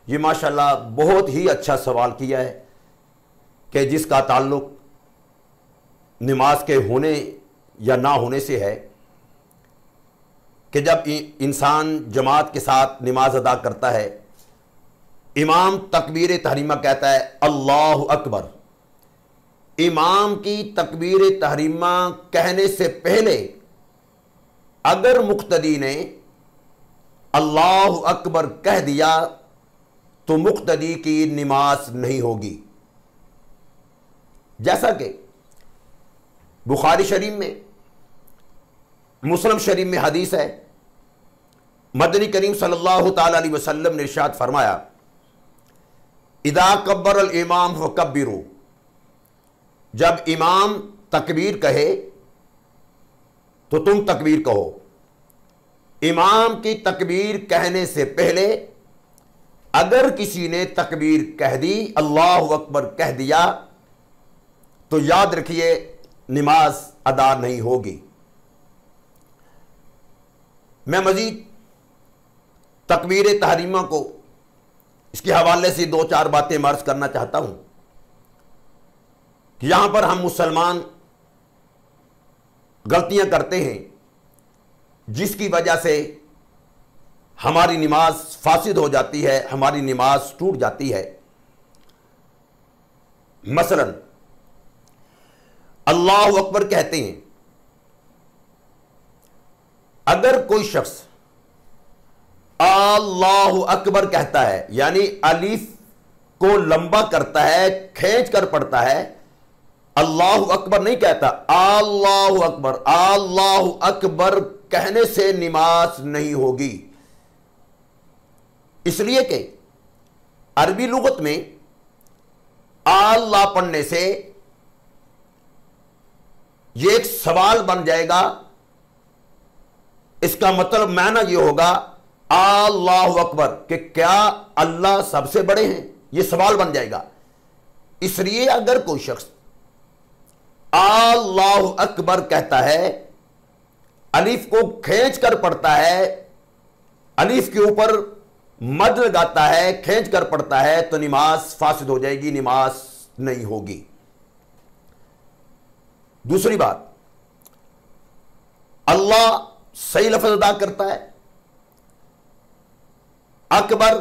ये माशाल्लाह बहुत ही अच्छा सवाल किया है कि जिसका ताल्लुक नमाज के होने या ना होने से है कि जब इंसान जमात के साथ नमाज अदा करता है, इमाम तकबीर तहरीमा कहता है अल्लाहु अकबर। इमाम की तकबीर तहरीमा कहने से पहले अगर मुक्तदी ने अल्लाहु अकबर कह दिया तो मुक्तदी की नमाज नहीं होगी। जैसा कि बुखारी शरीफ में, मुस्लिम शरीफ में हदीस है, मदनी करीम सल्लल्लाहु ताला अलैहि वसल्लम ने इरशाद फरमाया, इदा कब्बर अल इमाम फकब्बिरू। जब इमाम तकबीर कहे तो तुम तकबीर कहो। इमाम की तकबीर कहने से पहले अगर किसी ने तकबीर कह दी, अल्लाहु अकबर कह दिया, तो याद रखिए नमाज अदा नहीं होगी। मैं मजीद तकबीर तहरीमा को इसके हवाले से दो चार बातें अर्ज करना चाहता हूं कि यहां पर हम मुसलमान गलतियां करते हैं जिसकी वजह से हमारी नमाज फासिद हो जाती है, हमारी नमाज टूट जाती है। मसलन अल्लाहु अकबर कहते हैं, अगर कोई शख्स अल्लाहु अकबर कहता है यानी अलीफ को लंबा करता है, खींच कर पढ़ता है, अल्लाहु अकबर नहीं कहता, अल्लाहु अकबर। अल्लाहु अकबर कहने से नमाज नहीं होगी, इसलिए कि अरबी लुगत में अल्लाह पढ़ने से यह एक सवाल बन जाएगा। इसका मतलब माना यह होगा अल्लाहु अकबर कि क्या अल्लाह सबसे बड़े हैं, यह सवाल बन जाएगा। इसलिए अगर कोई शख्स अल्लाहु अकबर कहता है, अलीफ को खींच कर पढ़ता है, अलीफ के ऊपर मद लगाता है, खींच कर पढ़ता है, तो नमाज फासिद हो जाएगी, नमाज नहीं होगी। दूसरी बात, अल्लाह सही लफ्ज अदा करता है। अकबर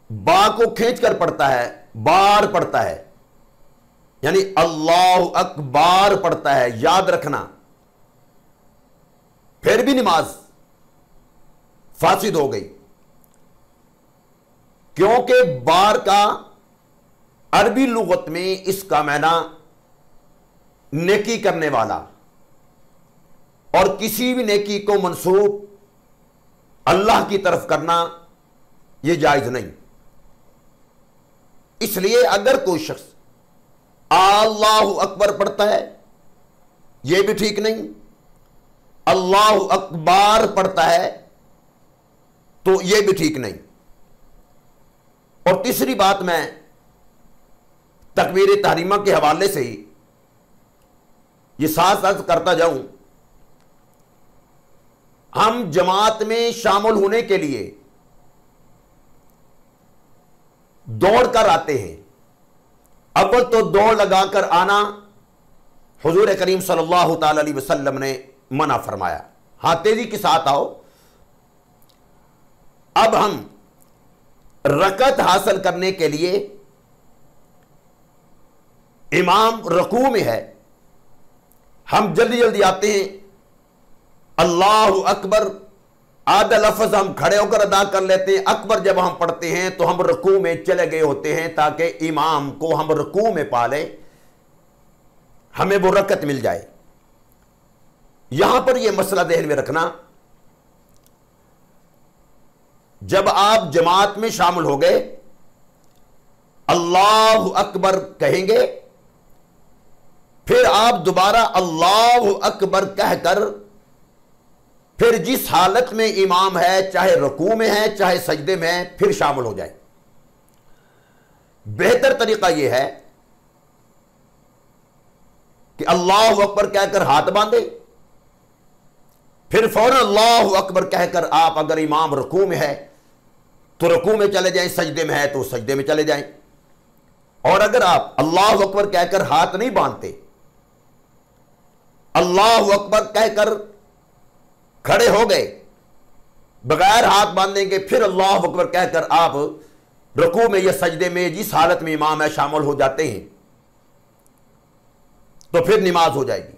बा को खींच कर पढ़ता है, बार पढ़ता है, यानी अल्लाहु अकबर पढ़ता है, याद रखना। फिर भी नमाज फासिद हो गई, क्योंकि बार का अरबी लुगत में इसका माना नेकी करने वाला, और किसी भी नेकी को मंसूब अल्लाह की तरफ करना यह जायज नहीं। इसलिए अगर कोई शख्स अल्लाहु अकबर पढ़ता है, यह भी ठीक नहीं, अल्लाहु अकबर पढ़ता है तो यह भी ठीक नहीं। और तीसरी बात, मैं तकबीर तहरीमा के हवाले से ही यह साथ साथ करता जाऊं, हम जमात में शामिल होने के लिए दौड़ कर आते हैं। अव्वल तो दौड़ लगाकर आना हुजूर करीम सल्लल्लाहु ताला अलैहि वसल्लम ने मना फरमाया। हां, तेजी के साथ आओ। अब हम रकत हासिल करने के लिए इमाम रुकू में है, हम जल्दी जल्दी आते हैं, अल्लाहु अकबर आधा लफ्ज हम खड़े होकर अदा कर लेते हैं। अकबर जब हम पढ़ते हैं तो हम रुकू में चले गए होते हैं, ताकि इमाम को हम रुकू में पाले, हमें वो रकत मिल जाए। यहां पर यह मसला ध्यान में रखना, जब आप जमात में शामिल हो गए, अल्लाहु अकबर कहेंगे, फिर आप दोबारा अल्लाहु अकबर कहकर फिर जिस हालत में इमाम है, चाहे रुकू में है चाहे सजदे में है, फिर शामिल हो जाए। बेहतर तरीका यह है कि अल्लाहु अकबर कहकर हाथ बांधे, फिर फौरन अल्लाहु अकबर कहकर आप, अगर इमाम रुकू में है तो रुकू में चले जाएं, सजदे में है तो सजदे में चले जाएं। और अगर आप अल्लाह अकबर कहकर हाथ नहीं बांधते, अल्लाह अकबर कहकर खड़े हो गए बगैर हाथ बांधने के, फिर अल्लाह अकबर कहकर आप रुकू में या सजदे में जिस हालत में इमाम है शामिल हो जाते हैं, तो फिर नमाज हो जाएगी।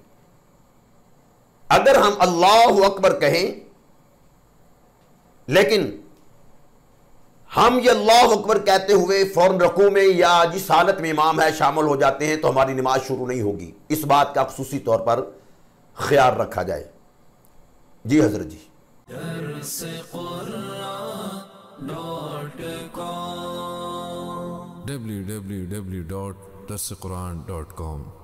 अगर हम अल्लाह अकबर कहें लेकिन हम ये अल्लाह अकबर कहते हुए फौरन रुकू में या जिस हालत में इमाम है शामिल हो जाते हैं, तो हमारी नमाज शुरू नहीं होगी। इस बात का खुसूसी तौर पर ख्याल रखा जाए। जी हजरत जी। www.darsequran.com